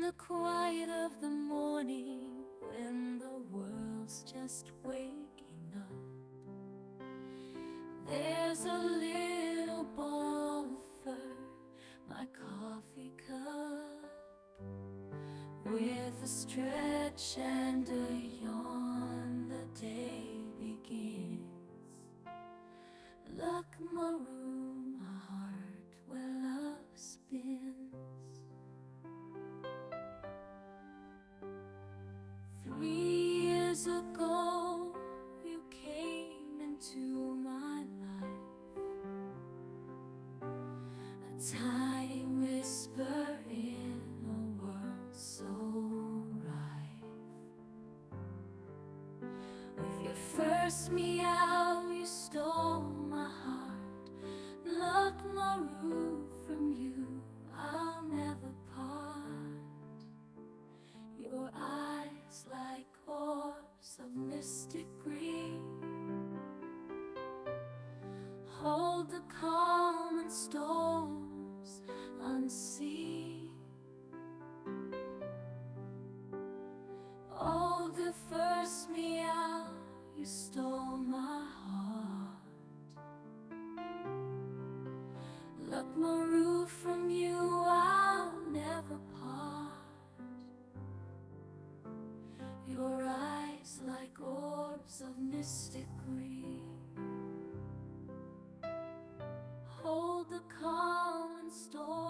the quiet of the morning, when the world's just waking up, there's a little ball of fur, my coffee cup, with a stretch and a yawn, the day begins. Luckmaru, my heart where love spins. 3 years ago, you came into my life, a tiny whisper in a world so rife. With your first meow, you stole my heart. Luckmaru, from you I'll never part. Your eyes like orbs of mystic green, hold the calm and storms unseen. Oh, the first meow, you stole my heart. Luckmaru, from you I'll never part. Your eyes like orbs of mystic green, hold the calm and storm